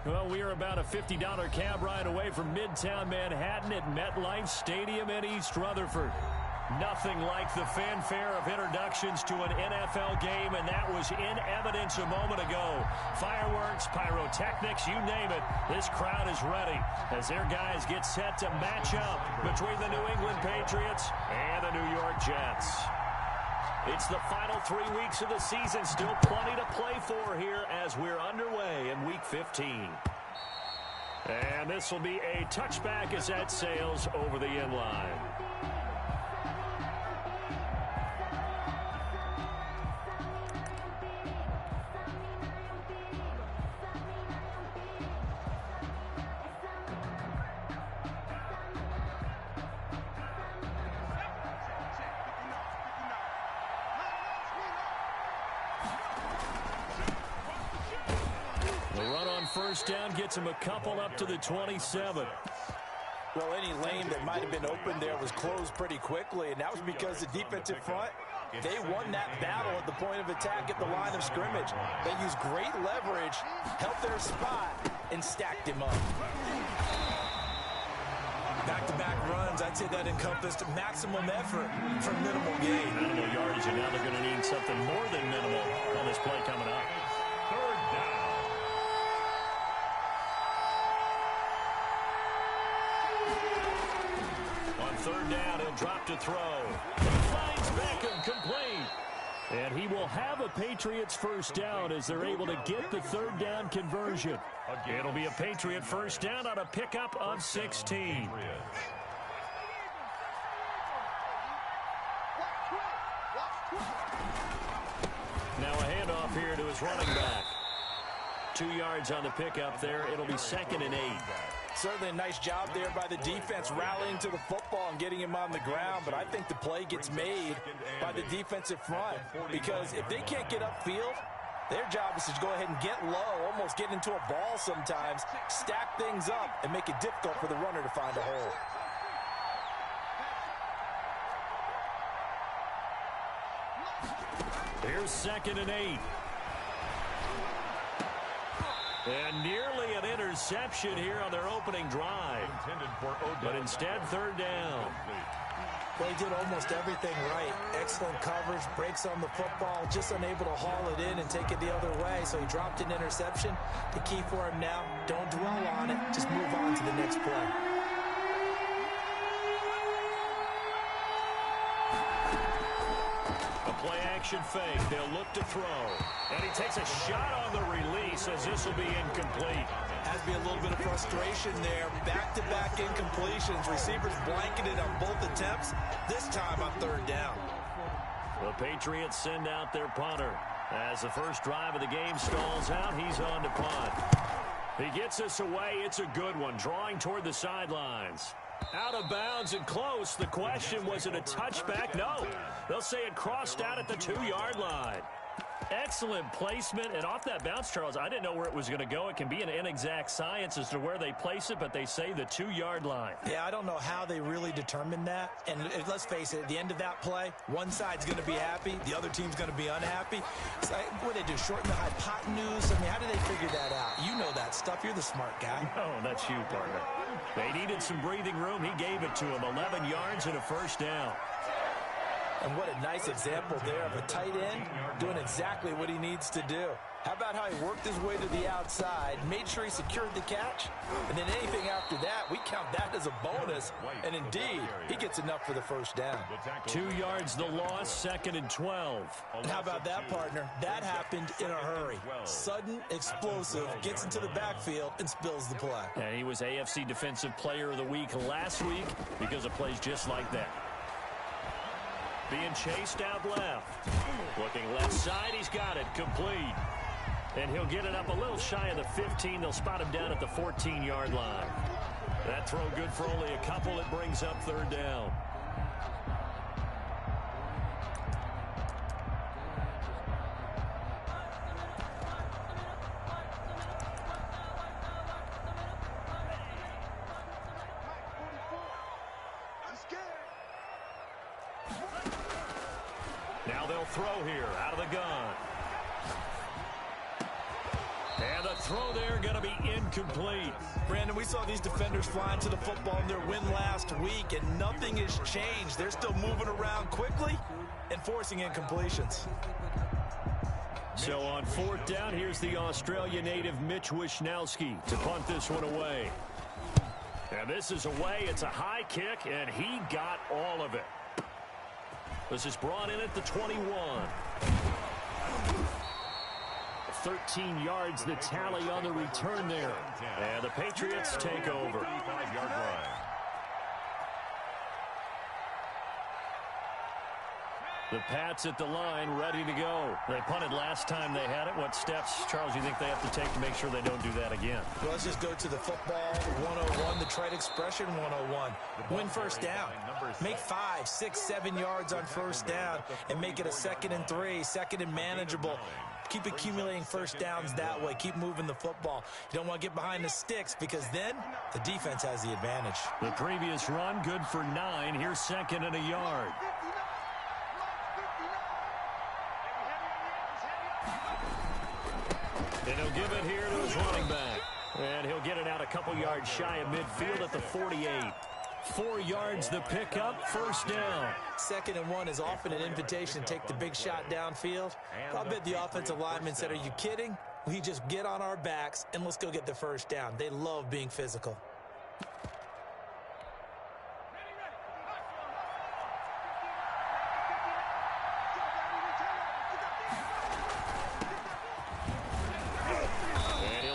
Well, we are about a $50 cab ride away from Midtown Manhattan at MetLife Stadium in East Rutherford. Nothing like the fanfare of introductions to an NFL game, and that was in evidence a moment ago. Fireworks, pyrotechnics, you name it. This crowd is ready as their guys get set to match up between the New England Patriots and the New York Jets. It's the final 3 weeks of the season. Still plenty to play for here as we're underway in Week 15. And this will be a touchback as that sails over the end line. First down gets him a couple up to the 27. Well, any lane that might have been open there was closed pretty quickly, and that was because the defensive front, they won that battle at the point of attack at the line of scrimmage. They used great leverage, held their spot, and stacked him up. Back-to-back runs, I'd say that encompassed maximum effort for minimal gain. Minimal yardage, and now they're going to need something more than minimal on this play coming up. Third down. Third down, he'll drop to throw. He finds Beckham complete. And he will have a Patriots first down as they're able to get the third down conversion. It'll be a Patriot first down on a pickup of 16. Now a handoff here to his running back. 2 yards on the pickup there. It'll be 2nd and 8. Certainly a nice job there by the defense rallying to the football and getting him on the ground, but I think the play gets made by the defensive front because if they can't get upfield, their job is to go ahead and get low, almost get into a ball sometimes, stack things up, and make it difficult for the runner to find a hole. Here's 2nd and 8. And nearly an interception here on their opening drive. But instead, third down. Well, he did almost everything right. Excellent coverage, breaks on the football, just unable to haul it in and take it the other way. So he dropped an interception. The key for him now, don't dwell on it. Just move on to the next play. Play-action fake. They'll look to throw. And he takes a shot on the release as this will be incomplete. Has to be a little bit of frustration there. Back-to-back incompletions. Receivers blanketed on both attempts. This time on third down. The Patriots send out their punter. As the first drive of the game stalls out, he's on to punt. He gets us away. It's a good one. Drawing toward the sidelines. Out of bounds and close. The question, was it a touchback? No. They'll say it crossed out at the 2-yard line. Excellent placement, and off that bounce, Charles, I didn't know where it was going to go. It can be an inexact science as to where they place it, but they say the 2-yard line. Yeah, I don't know how they really determined that. And let's face it, at the end of that play, one side's going to be happy, the other team's going to be unhappy. So, what did they do, shorten the hypotenuse? I mean, how did they figure that out? You know that stuff. You're the smart guy. No, that's you, partner. They needed some breathing room. He gave it to him. 11 yards and a first down. And what a nice example there of a tight end doing exactly what he needs to do. How about how he worked his way to the outside, made sure he secured the catch, and then anything after that, we count that as a bonus. And indeed, he gets enough for the first down. 2 yards the loss, 2nd and 12. And how about that, partner? That happened in a hurry. Sudden, explosive, gets into the backfield, and spills the play. And he was AFC Defensive Player of the Week last week because of plays just like that. Being chased out left. Looking left side, he's got it, complete. And he'll get it up a little shy of the 15. They'll spot him down at the 14-yard line. That throw good for only a couple. It brings up third down. Now they'll throw here out of the gun. And the throw there going to be incomplete. Brandon, we saw these defenders flying to the football in their win last week, and nothing has changed. They're still moving around quickly and forcing incompletions. So on 4th down, here's the Australia native Mitch Wishnowski to punt this one away. And this is away. It's a high kick, and he got all of it. This is brought in at the 21. 13 yards the tally on the return there. And the Patriots take over. The Pats at the line, ready to go. They punted last time they had it. What steps, Charles, you think they have to take to make sure they don't do that again? Well, let's just go to the football 101, the trade expression 101. Win first down. Make 5, 6, 7 yards on first down and make it a 2nd and 3, 2nd and manageable. Keep accumulating first downs that way. Keep moving the football. You don't want to get behind the sticks because then the defense has the advantage. The previous run, good for 9. Here's 2nd and a yard. And he'll give it here to his running back. And he'll get it out a couple yards shy of midfield at the 48. 4 yards the pickup, first down. 2nd and 1 is often an invitation to take the big shot downfield. I bet the offensive lineman said, are you kidding? We just get on our backs and let's go get the first down. They love being physical.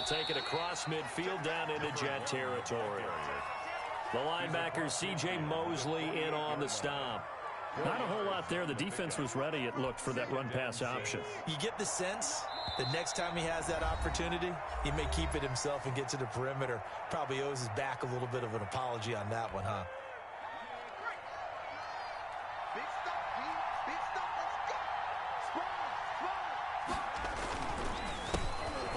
Take it across midfield down into Jet territory. The linebacker C.J. Mosley in on the stop. Not a whole lot there. The defense was ready, it looked, for that run-pass option. You get the sense that next time he has that opportunity, he may keep it himself and get to the perimeter. Probably owes his back a little bit of an apology on that one, huh?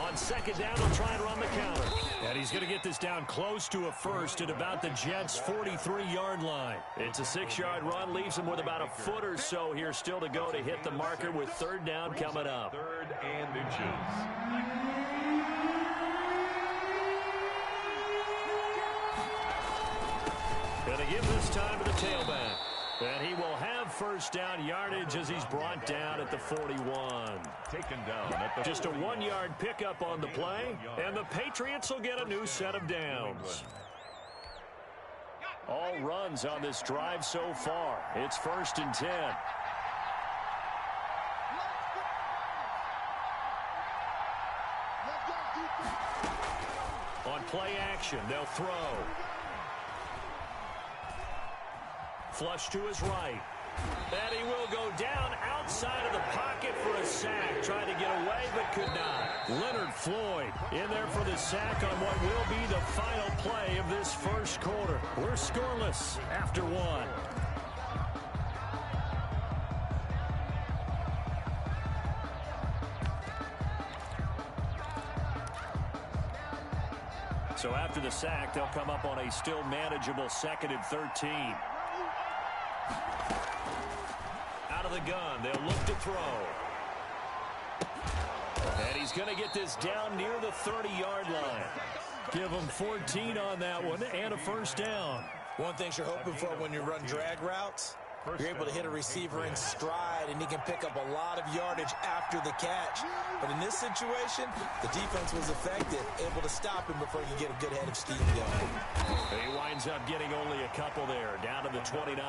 On 2nd down, he'll try and run the counter. And he's going to get this down close to a first at about the Jets' 43-yard line. It's a 6-yard run, leaves him with about a foot or so here still to go to hit the marker with 3rd down coming up. 3rd and inches. Going to give this time to the tailback. And he will have first down yardage as he's brought down at the 41. Taken down at the Just a 1-yard pickup on the play, and the Patriots will get a new set of downs. All runs on this drive so far. It's 1st and 10. On play action, they'll throw. Flush to his right. And he will go down outside of the pocket for a sack. Tried to get away, but could not. Leonard Floyd in there for the sack on what will be the final play of this first quarter. We're scoreless after 1. So after the sack, they'll come up on a still manageable 2nd and 13. Out of the gun, they'll look to throw. And he's going to get this down near the 30-yard line. Give him 14 on that one and a first down. One thing you're hoping for when you run drag routes, you're able to hit a receiver in stride, and he can pick up a lot of yardage after the catch. But in this situation, the defense was effective, able to stop him before he could get a good head of steam going. He winds up getting only a couple there, down to the 29.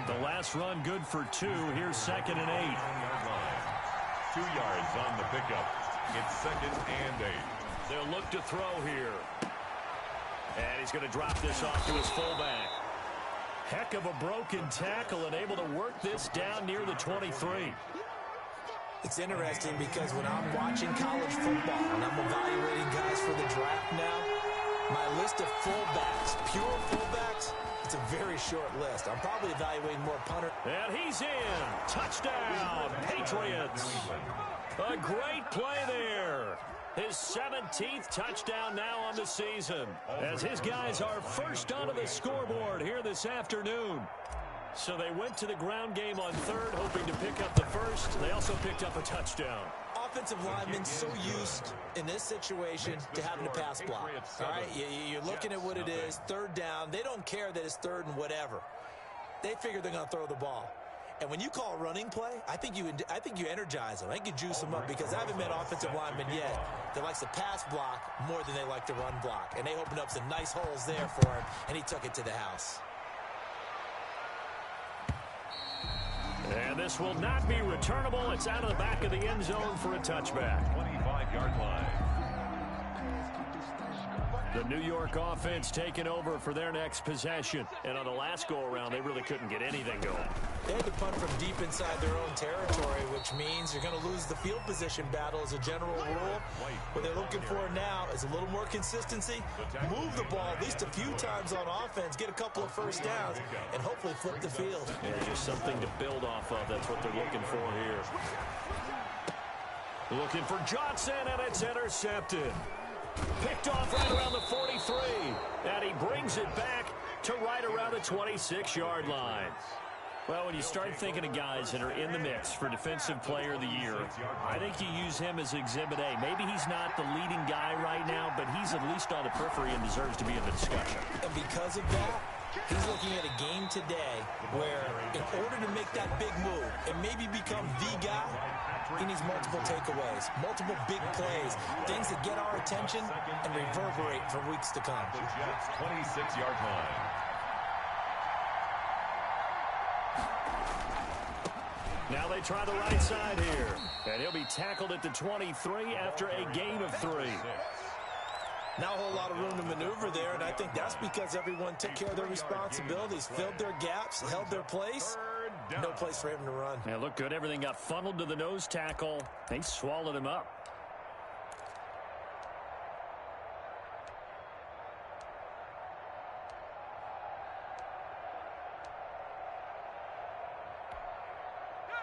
The last run good for 2. Here's 2nd and 8. 2 yards on the pickup. It's 2nd and 8. They'll look to throw here. And he's going to drop this off to his fullback. Heck of a broken tackle and able to work this down near the 23. It's interesting because when I'm watching college football and I'm evaluating guys for the draft now, my list of fullbacks, pure fullbacks, it's a very short list. I'm probably evaluating more punter. And he's in. Touchdown, Patriots. A great play there. His 17th touchdown now on the season, as his guys are first onto the scoreboard here this afternoon. So they went to the ground game on 3rd, hoping to pick up the first. They also picked up a touchdown. offensive lineman so used in this situation to having to pass block. All right, you're looking at what it is, third down. They don't care that it's third and whatever. They figure they're going to throw the ball. And when you call a running play, I think you energize them. I think you juice them up, because I haven't met offensive linemen yet that likes to pass block more than they like to run block. And they opened up some nice holes there for him, and he took it to the house. And this will not be returnable. It's out of the back of the end zone for a touchback. 25-yard line. The New York offense taking over for their next possession. And on the last go-around, they really couldn't get anything going. They had to punt from deep inside their own territory, which means you're going to lose the field position battle as a general rule. What they're looking for now is a little more consistency, move the ball at least a few times on offense, get a couple of first downs, and hopefully flip the field. Yeah, just something to build off of. That's what they're looking for here. Looking for Johnson, and it's intercepted. Picked off right around the 43, and he brings it back to right around the 26-yard line. Well, when you start thinking of guys that are in the mix for Defensive Player of the Year, I think you use him as Exhibit A. Maybe he's not the leading guy right now, but he's at least on the periphery and deserves to be in the discussion. And because of that, he's looking at a game today where, in order to make that big move and maybe become the guy, he needs multiple takeaways, multiple big plays, things that get our attention and reverberate for weeks to come. The Jets' 26-yard line. Now they try the right side here, and he'll be tackled at the 23 after a gain of 3. Not a whole lot of room to maneuver there, and I think that's because everyone took care of their responsibilities, filled their gaps, held their place. No place for him to run. Yeah, looked good. Everything got funneled to the nose tackle. They swallowed him up.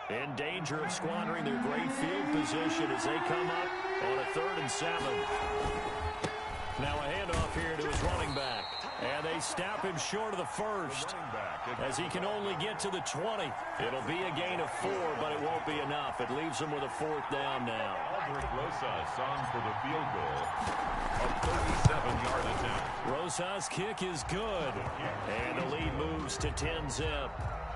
In danger of squandering their great field position as they come up on a 3rd and 7. Now a handoff here to his running back. And they snap him short of the first as he can only get to the 20. It'll be a gain of 4, but it won't be enough. It leaves him with a 4th down now. Albert Rosas on for the field goal. A 37-yard attempt. Rosas' kick is good. And the lead moves to 10-zip.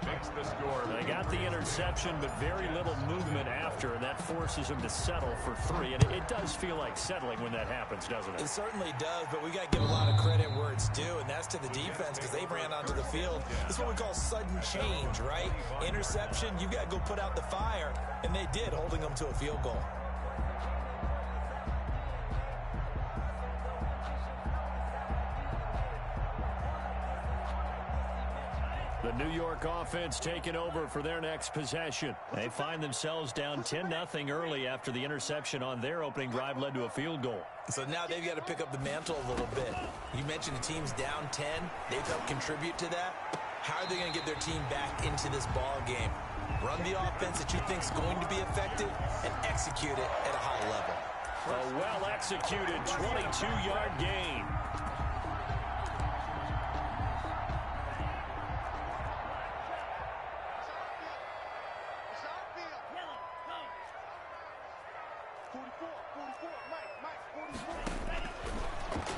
Makes the score. They got the interception, but very little movement after, and that forces them to settle for 3. And it does feel like settling when that happens, doesn't it? It certainly does, but we got to give a lot of credit where it's due, and that's to the defense, because they ran onto the field. This is what we call sudden change, right? Interception, you got to go put out the fire, and they did, holding them to a field goal. The New York offense taking over for their next possession. They find themselves down 10-0 early after the interception on their opening drive led to a field goal. So now they've got to pick up the mantle a little bit. You mentioned the team's down 10. They've helped contribute to that. How are they going to get their team back into this ball game? Run the offense that you think is going to be effective and execute it at a high level. A well-executed 22-yard gain.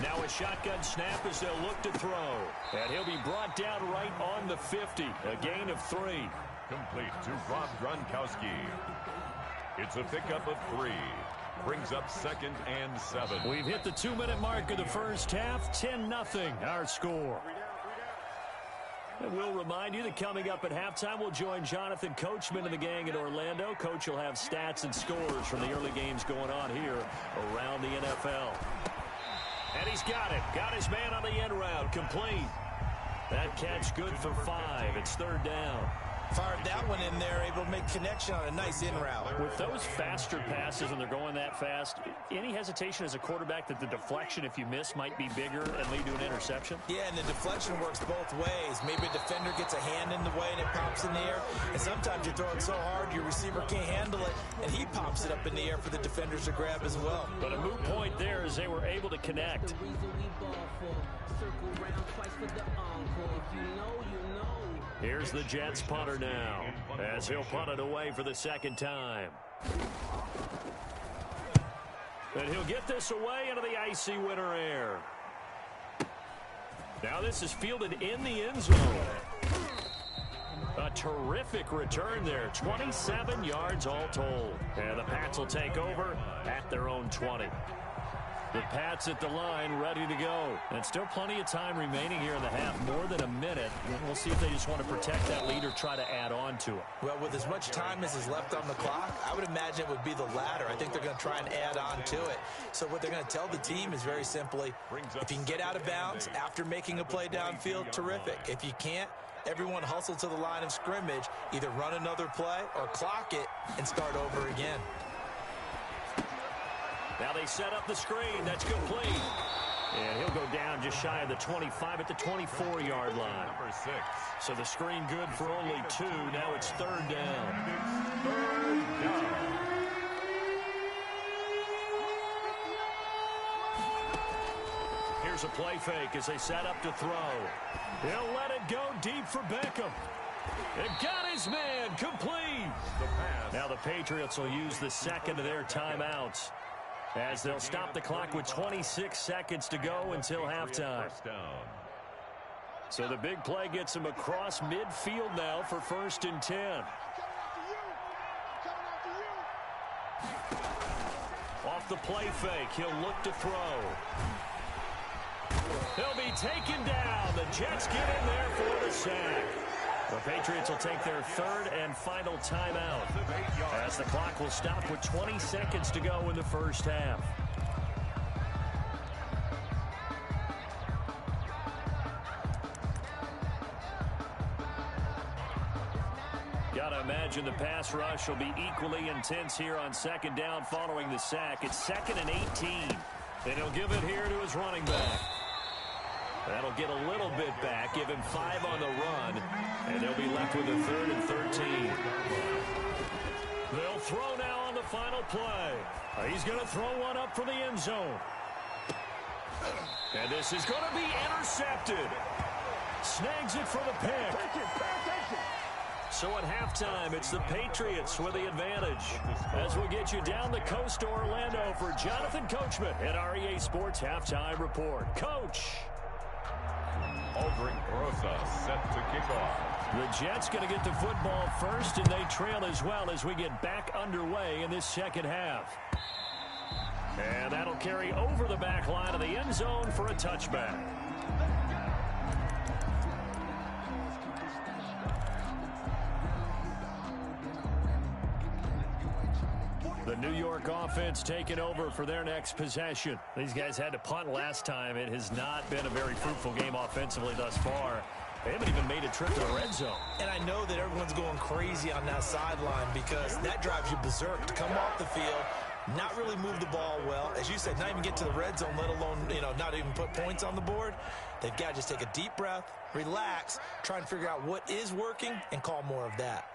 Now a shotgun snap as they'll look to throw. And he'll be brought down right on the 50. A gain of 3. Complete to Rob Gronkowski. It's a pickup of 3. Brings up 2nd and 7. We've hit the 2-minute mark of the first half. 10-0 our score. And we'll remind you that coming up at halftime, we'll join Jonathan Coachman and the gang in Orlando. Coach will have stats and scores from the early games going on here around the NFL. And he's got it. Got his man on the end route. Complete. That catch good for 5. It's 3rd down. Fired that one in there, able to make connection on a nice in route. With those faster passes and they're going that fast, any hesitation as a quarterback that the deflection, if you miss, might be bigger and lead to an interception? Yeah, and the deflection works both ways. Maybe a defender gets a hand in the way and it pops in the air. And sometimes you throw it so hard your receiver can't handle it, and he pops it up in the air for the defenders to grab as well. But a moot point there as they were able to connect. Here's the Jets punter now, as he'll punt it away for the 2nd time. And he'll get this away into the icy winter air. Now this is fielded in the end zone. A terrific return there. 27 yards all told. And the Pats will take over at their own 20. The Pats at the line, ready to go. And still plenty of time remaining here in the half, more than a minute. We'll see if they just want to protect that lead or try to add on to it. Well, with as much time as is left on the clock, I would imagine it would be the latter. I think they're going to try and add on to it. So what they're going to tell the team is very simply, if you can get out of bounds after making a play downfield, terrific. If you can't, everyone hustle to the line of scrimmage, either run another play or clock it and start over again. Now they set up the screen. That's complete. And he'll go down just shy of the 25 at the 24-yard line. Number 6. So the screen good for only 2. Now it's third down. Third down. Here's a play fake as they set up to throw. He'll let it go deep for Beckham. It got his man complete. Now the Patriots will use the second of their timeouts, as they'll stop the clock with 26 seconds to go until halftime. So the big play gets him across midfield now for 1st and 10. Off the play fake, he'll look to throw. He'll be taken down. The Jets get in there for the sack. The Patriots will take their third and final timeout, as the clock will stop with 20 seconds to go in the first half. Got to imagine the pass rush will be equally intense here on second down following the sack. It's 2nd and 18. And he'll give it here to his running back. That'll get a little bit back, give him 5 on the run, and they'll be left with a 3rd and 13. They'll throw now on the final play. He's going to throw one up for the end zone. And this is going to be intercepted. Snags it for the pick. So at halftime, it's the Patriots with the advantage. As we'll get you down the coast to Orlando for Jonathan Coachman at our EA Sports Halftime Report. Coach. Aldrich Rosa set to kick off. The Jets going to get the football first, and they trail as well as we get back underway in this second half. And that'll carry over the back line of the end zone for a touchback. The New York offense taking over for their next possession. These guys had to punt last time. It has not been a very fruitful game offensively thus far. They haven't even made a trip to the red zone. And I know that everyone's going crazy on that sideline because that drives you berserk to come off the field, not really move the ball well. As you said, not even get to the red zone, let alone, not even put points on the board. They've got to just take a deep breath, relax, try and figure out what is working, and call more of that.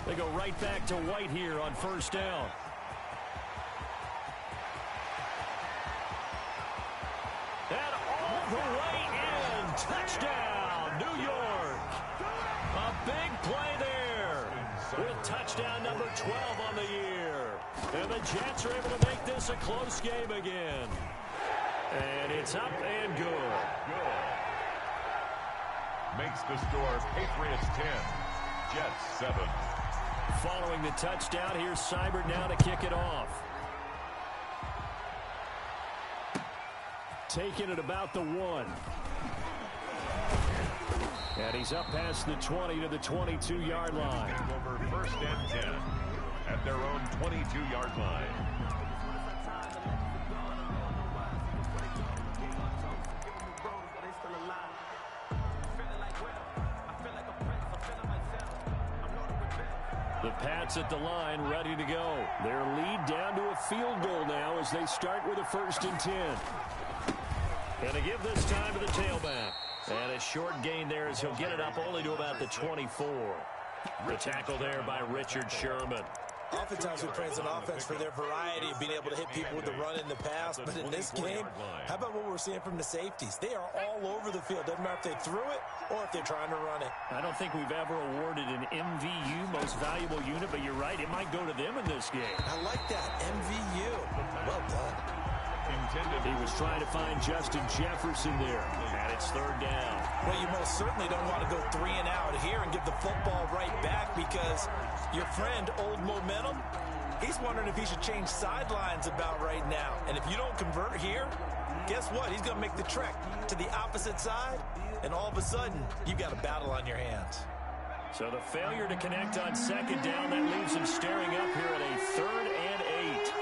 They go right back to White here on first down. And all the way in. Touchdown, New York. A big play there with touchdown number 12 on the year. And the Jets are able to make this a close game again. And it's up and good. Makes the score Patriots 10, Jets 7. Following the touchdown, here's Seibert now to kick it off. Taking it about the 1. And he's up past the 20 to the 22-yard line. Over 1st and 10 at their own 22-yard line. The Pats at the line, ready to go. Their lead down to a field goal now as they start with a 1st and 10. And to give this time to the tailback. And a short gain there as he'll get it up only to about the 24. The tackle there by Richard Sherman. Oftentimes we praise an offense for their variety of being able to hit people with the run in the pass. But in this game, how about what we're seeing from the safeties? They are all over the field. Doesn't matter if they threw it or if they're trying to run it. I don't think we've ever awarded an MVU, most valuable unit, but you're right. It might go to them in this game. I like that. MVU. Well done. He was trying to find Justin Jefferson there, and it's third down. Well, you most certainly don't want to go 3 and out here and give the football right back, because your friend, Old Momentum, he's wondering if he should change sidelines about right now. And if you don't convert here, guess what? He's going to make the trek to the opposite side, and all of a sudden, you've got a battle on your hands. So the failure to connect on second down, that leaves him staring up here at a 3rd and 8.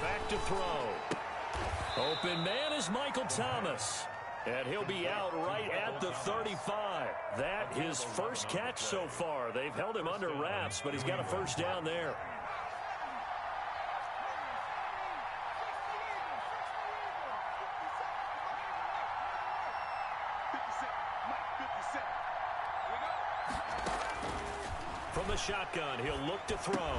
Back to throw. Open man is Michael Thomas. And he'll be out right at the 35. That his first catch so far. They've held him under wraps, but he's got a first down there. From the shotgun, he'll look to throw.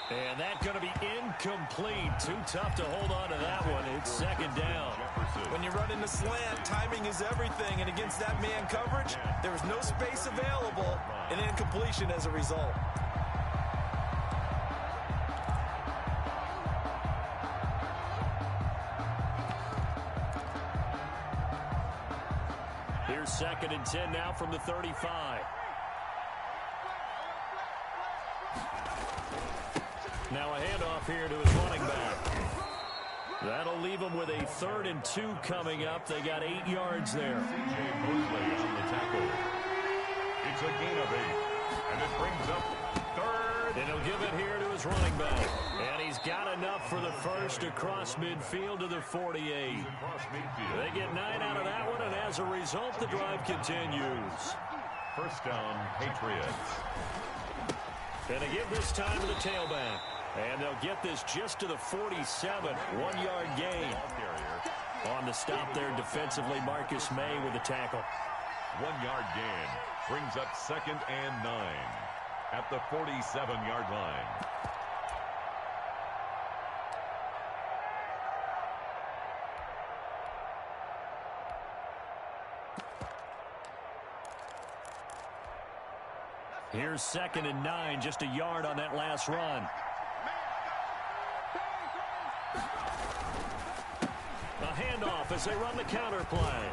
And that's going to be incomplete. Too tough to hold on to that one. It's second down. When you run in the slant, timing is everything. And against that man coverage, there was no space available. And incompletion as a result. Here's 2nd and 10 now from the 35. Now a handoff here to his running back. That'll leave him with a 3rd and 2 coming up. They got 8 yards there. C.J. Mosley on the tackle. It's a gain of 8. And it brings up 3rd. And he'll give it here to his running back. And he's got enough for the first across midfield to the 48. They get 9 out of that one, and as a result, the drive continues. First down, Patriots. And they give this time to the tailback. And they'll get this just to the 47. 1-yard gain. On the stop there defensively, Marcus May with the tackle. 1-yard gain brings up 2nd and 9 at the 47-yard line. Here's 2nd and 9, just a yard on that last run. A handoff as they run the counter play.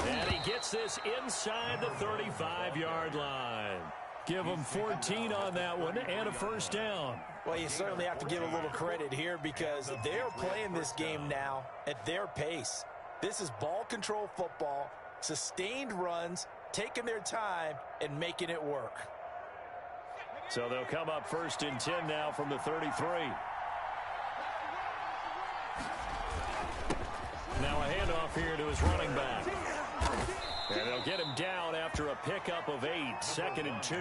And he gets this inside the 35-yard line. Give him 14 on that one and a first down. Well, you certainly have to give a little credit here, because they're playing this game now at their pace. This is ball control football, sustained runs, taking their time and making it work. So they'll come up 1st and 10 now from the 33. Now a handoff here to his running back. And they'll get him down after a pickup of 8. 2nd and 2.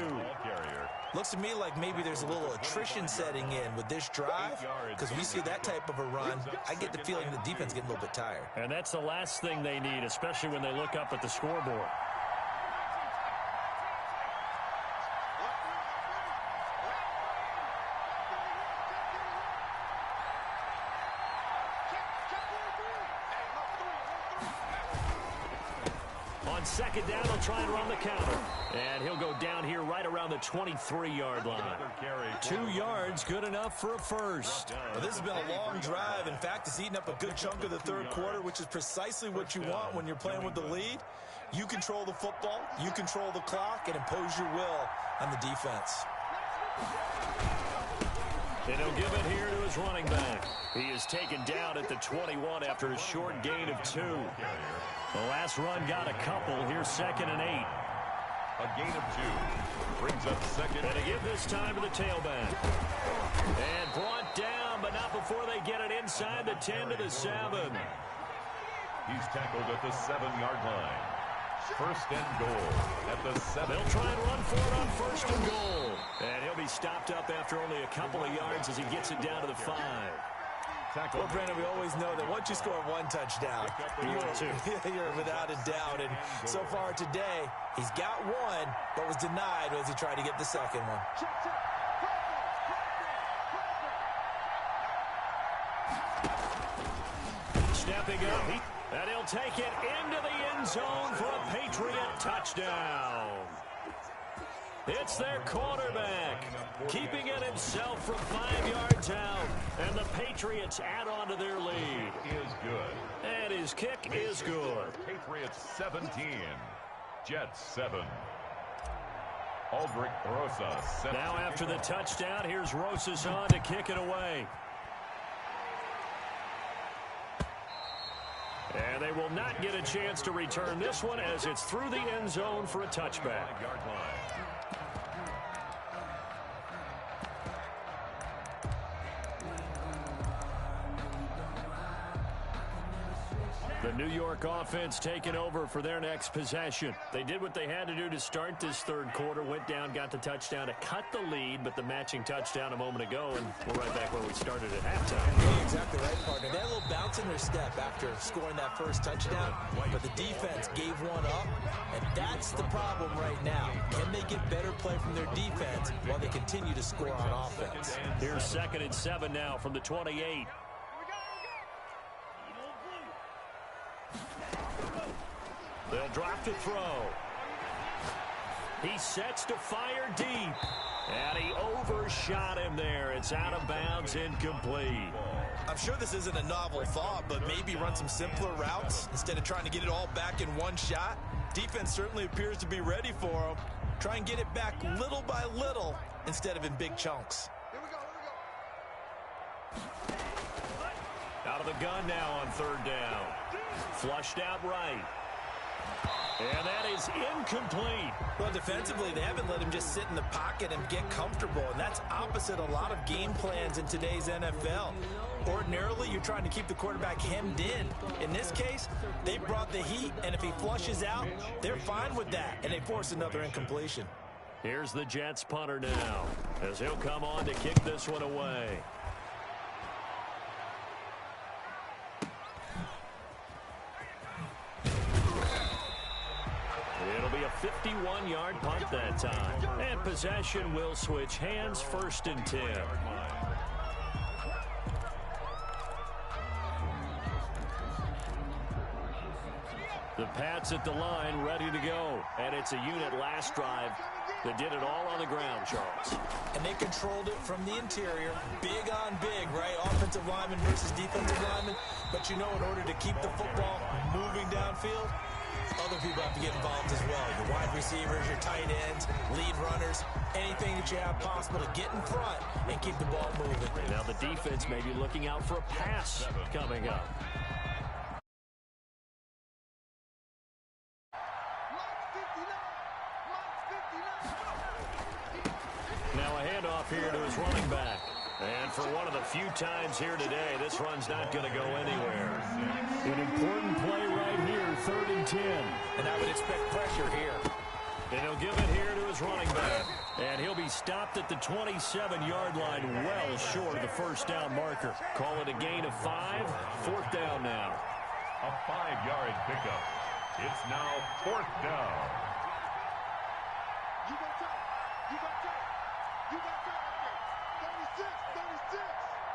Looks to me like maybe there's a little attrition setting in with this drive, because we see that type of a run. I get the feeling the defense getting a little bit tired. And that's the last thing they need, especially when they look up at the scoreboard. On 2nd down, he'll try and run the counter. And he'll go down here right around the 23-yard line. 2 yards, good enough for a first. Well, this has been a long drive. In fact, it's eaten up a good chunk of the 3rd quarter, which is precisely what you want when you're playing with the lead. You control the football, you control the clock, and impose your will on the defense. And he'll give it here to his running back. He is taken down at the 21 after a short gain of 2. The last run got a couple. Here's 2nd and 8. A gain of 2 brings up 2nd. And to give this time to the tailback. And brought down, but not before they get it inside the 10 to the 7. He's tackled at the 7-yard line. 1st and goal at the 7. They'll try and run for it on 1st and goal. And he'll be stopped up after only a couple of yards as he gets it down to the 5. Well, Brandon, we always know that once you score one touchdown, you're without a doubt. And so far today, he's got one, but was denied as he tried to get the second one. Stepping up, and he'll take it into the end zone for a Patriot touchdown. It's their quarterback, keeping it himself from 5 yards out, and the Patriots add on to their lead. Is good. And his kick is good. Patriots 17, Jets 7. Aldrich Rosas. Now after the touchdown, here's Rosas on to kick it away. And they will not get a chance to return this one as it's through the end zone for a touchback. The New York offense taking over for their next possession. They did what they had to do to start this third quarter, went down, got the touchdown to cut the lead, but the matching touchdown a moment ago, and we're right back where we started at halftime. Yeah, exactly right, partner. They had a little bounce in their step after scoring that first touchdown, but the defense gave one up, and that's the problem right now. Can they get better play from their defense while they continue to score on offense? Here's 2nd and 7 now from the 28. They'll drop to throw. He sets to fire deep. And he overshot him there. It's out of bounds, incomplete. I'm sure this isn't a novel thought, but maybe run some simpler routes instead of trying to get it all back in one shot. Defense certainly appears to be ready for him. Try and get it back little by little instead of in big chunks. Out of the gun now on 3rd down. Flushed out right. And that is incomplete. Well, defensively, they haven't let him just sit in the pocket and get comfortable, and that's opposite a lot of game plans in today's NFL. Ordinarily, you're trying to keep the quarterback hemmed in. In this case, they brought the heat, and if he flushes out, they're fine with that, and they force another incompletion. Here's the Jets punter now, as he'll come on to kick this one away. It'll be a 51-yard punt that time. And possession will switch hands, 1st and 10. The Pats at the line, ready to go. And it's a unit last drive that did it all on the ground, Charles. And they controlled it from the interior. Big on big, right? Offensive lineman versus defensive lineman. But you know, in order to keep the football moving downfield, other people have to get involved as well. Your wide receivers, your tight ends, lead runners, anything that you have possible to get in front and keep the ball moving. Now the defense may be looking out for a pass coming up. Now a handoff here to his running back. And for one of the few times here today, this run's not going to go anywhere. An important play right here, 3rd and 10. And I would expect pressure here. And he'll give it here to his running back. And he'll be stopped at the 27-yard line, well short of the 1st down marker. Call it a gain of 5, 4th down now. A 5-yard pickup. It's now 4th down. You got time. You got time. You got time. 36.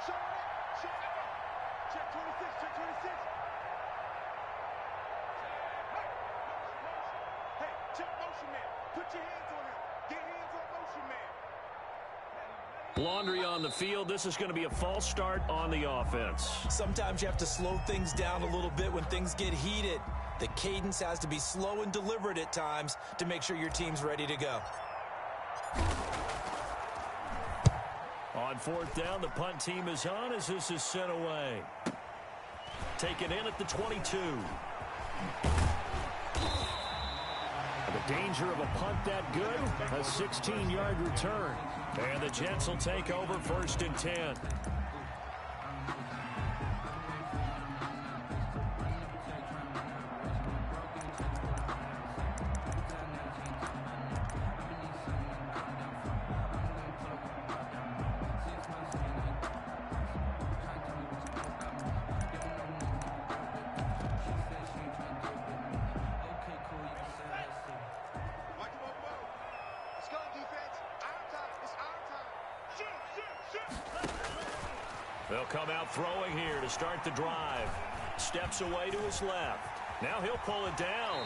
Show it up. Show it up. Check 26. Check 26. Hey, check motion man. Put your hands on him. Get hands on motion man. Laundry on the field. This is going to be a false start on the offense. Sometimes you have to slow things down a little bit when things get heated. The cadence has to be slow and deliberate at times to make sure your team's ready to go. On 4th down, the punt team is on as this is sent away. Taken in at the 22. The danger of a punt that good, a 16-yard return. And the Jets will take over 1st and 10. They'll come out throwing here to start the drive. Steps away to his left. Now he'll pull it down.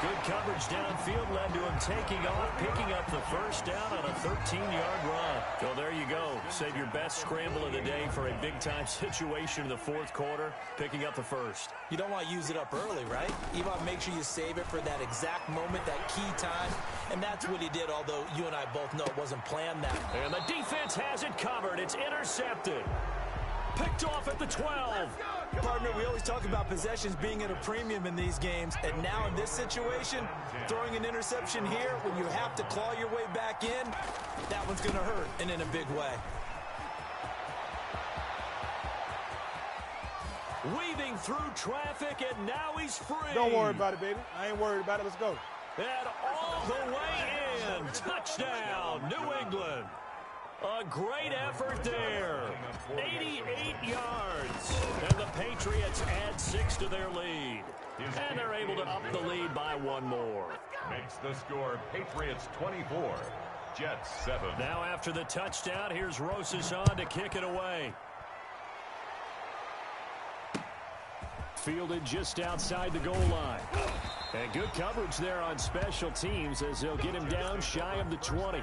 Good coverage downfield led to him taking off, picking up the first down on a 13-yard run. So there you go. Save your best scramble of the day for a big-time situation in the fourth quarter, picking up the first. You don't want to use it up early, right? You want to make sure you save it for that exact moment, that key time. And that's what he did, although you and I both know it wasn't planned that way. And the defense has it covered. It's intercepted. Picked off at the 12. Partner, we always talk about possessions being at a premium in these games, and now in this situation, throwing an interception here when you have to claw your way back in, that one's going to hurt, and in a big way. Weaving through traffic, and now he's free. Don't worry about it, baby. I ain't worried about it. Let's go. And all the way in. Touchdown, New England. A great effort there. 88 yards. And the Patriots add 6 to their lead. And they're able to up the lead by one more. Makes the score Patriots 24, Jets 7. Now after the touchdown, here's Rosas on to kick it away. Fielded just outside the goal line. And good coverage there on special teams as they'll get him down shy of the 20.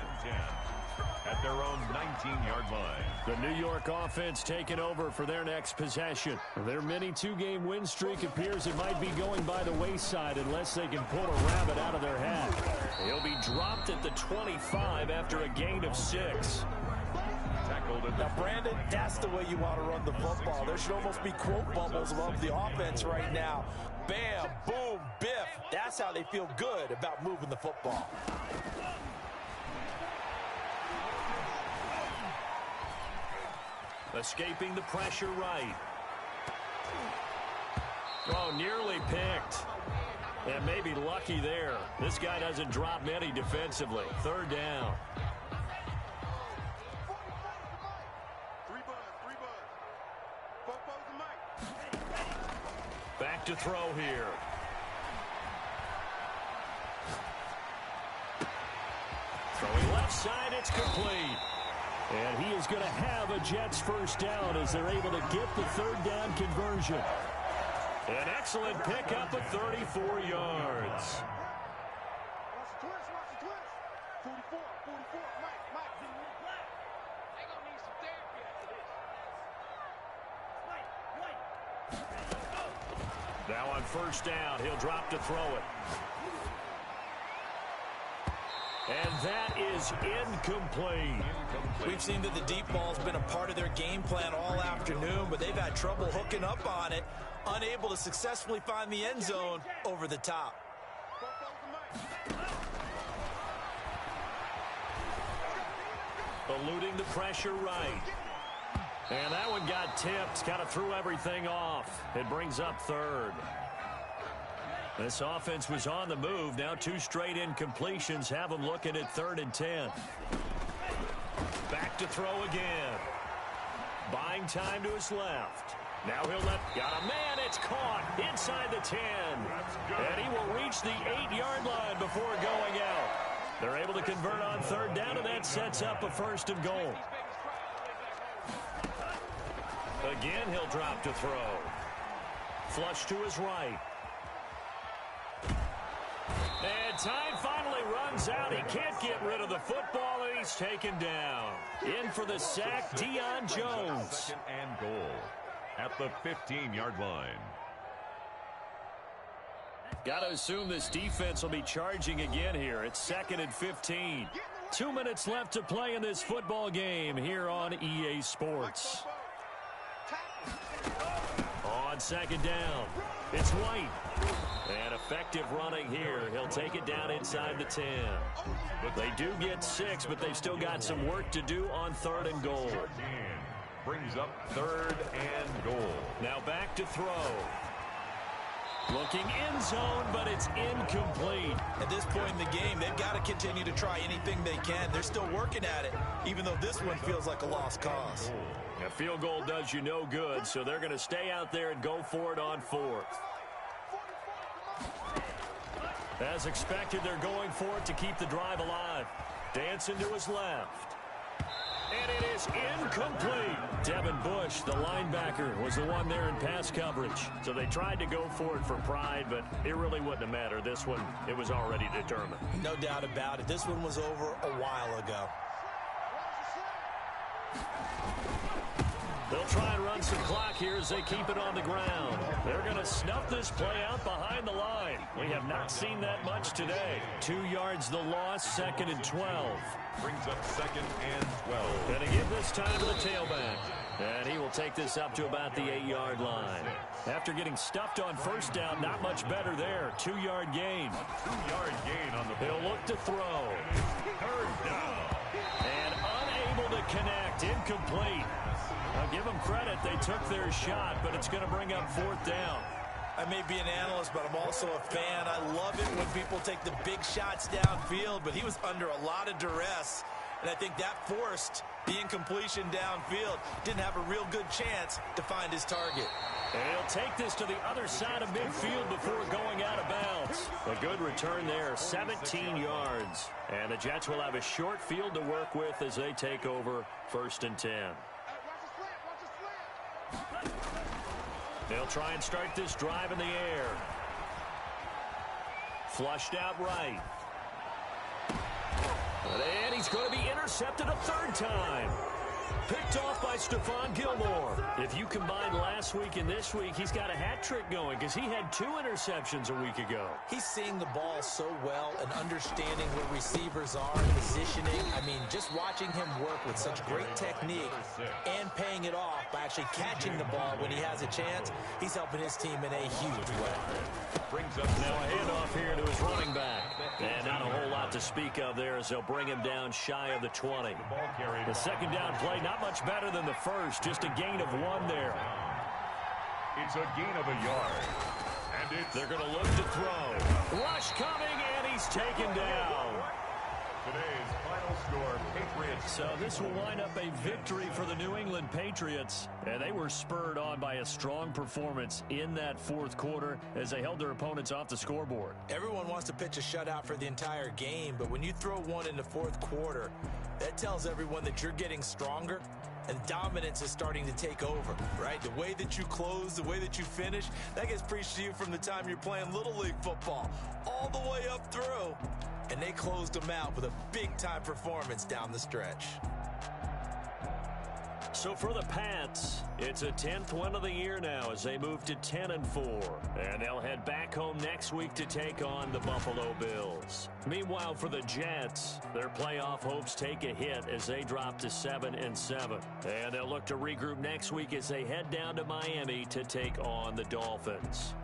At their own 19-yard line. The New York offense taking over for their next possession. Their mini 2-game win streak appears it might be going by the wayside unless they can pull a rabbit out of their hat. He'll be dropped at the 25 after a gain of 6. Tackled at the Now, Brandon, that's the way you want to run the football. There should almost be quote bubbles above the offense right now. Bam, boom, biff. That's how they feel good about moving the football. Escaping the pressure right. Oh, nearly picked. And maybe lucky there. This guy doesn't drop many defensively. Third down. Back to throw here. Throwing left side, it's complete. And he is going to have a Jets first down as they're able to get the third down conversion. An excellent pickup of 34 yards. Now on first down, he'll drop to throw it. And that is incomplete. We've seen that the deep ball's been a part of their game plan all afternoon, but they've had trouble hooking up on it, unable to successfully find the end zone over the top. Eluding the pressure right. And that one got tipped, kind of threw everything off. It brings up third. This offense was on the move. Now 2 straight incompletions have them looking at 3rd and 10. Back to throw again. Buying time to his left. Now he'll got a man. It's caught inside the 10. And he will reach the 8-yard line before going out. They're able to convert on third down, and that sets up a 1st and goal. Again, he'll drop to throw. Flush to his right. And time finally runs out. He can't get rid of the football, and he's taken down. In for the sack, Deion Jones. 2nd and goal at the 15-yard line. Got to assume this defense will be charging again here. It's 2nd and 15. 2 minutes left to play in this football game here on EA Sports. On 2nd down, it's White. And effective running here. He'll take it down inside the 10. But they do get 6, but they've still got some work to do on 3rd and goal. Brings up 3rd and goal. Now back to throw. Looking in zone, but it's incomplete. At this point in the game, they've got to continue to try anything they can. They're still working at it, even though this one feels like a lost cause. A field goal does you no good, so they're going to stay out there and go for it on 4th. As expected, they're going for it to keep the drive alive. Dancing to his left. And it is incomplete. Devin Bush, the linebacker, was the one there in pass coverage. So they tried to go for it for pride, but it really wouldn't have mattered. This one, it was already determined. No doubt about it. This one was over a while ago. They'll try and run some clock here as they keep it on the ground. They're going to snuff this play out behind the line. We have not seen that much today. 2 yards the loss, 2nd and 12. Brings up 2nd and 12. Going to give this time to the tailback. And he will take this up to about the 8-yard line. After getting stuffed on first down, not much better there. 2-yard gain. 2-yard gain on the play. He'll look to throw. 3rd down. And unable to connect. Incomplete. I'll give them credit. They took their shot, but it's going to bring up 4th down. I may be an analyst, but I'm also a fan. I love it when people take the big shots downfield, but he was under a lot of duress, and I think that forced the incompletion downfield. Didn't have a real good chance to find his target. And he'll take this to the other side of midfield before going out of bounds. A good return there, 17 yards. And the Jets will have a short field to work with as they take over 1st and 10. They'll try and start this drive in the air. Flushed out right. And he's going to be intercepted a 3rd time. Picked off by Stephon Gilmore. If you combine last week and this week, he's got a hat trick going because he had 2 interceptions a week ago. He's seeing the ball so well and understanding where receivers are and positioning. I mean, just watching him work with such great technique and paying it off by actually catching the ball when he has a chance, he's helping his team in a huge way. Brings up now a handoff here to his running back. And not a whole lot to speak of there as they'll bring him down shy of the 20. The 2nd down play, not much better than the first, just a gain of 1 there. It's a gain of a yard. And they're going to look to throw. Rush coming, and he's taken down. Today's final score, Patriots. So this will wind up a victory for the New England Patriots. And they were spurred on by a strong performance in that 4th quarter as they held their opponents off the scoreboard. Everyone wants to pitch a shutout for the entire game, but when you throw one in the 4th quarter, that tells everyone that you're getting stronger and dominance is starting to take over, right? The way that you close, the way that you finish, that gets preached to you from the time you're playing Little League football all the way up through. And they closed them out with a big-time performance down the stretch. So for the Pats, it's a 10th win of the year now as they move to 10-4. And they'll head back home next week to take on the Buffalo Bills. Meanwhile, for the Jets, their playoff hopes take a hit as they drop to 7-7. And they'll look to regroup next week as they head down to Miami to take on the Dolphins.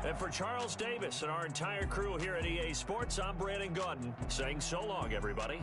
And for Charles Davis and our entire crew here at EA Sports, I'm Brandon Gaudin saying so long, everybody.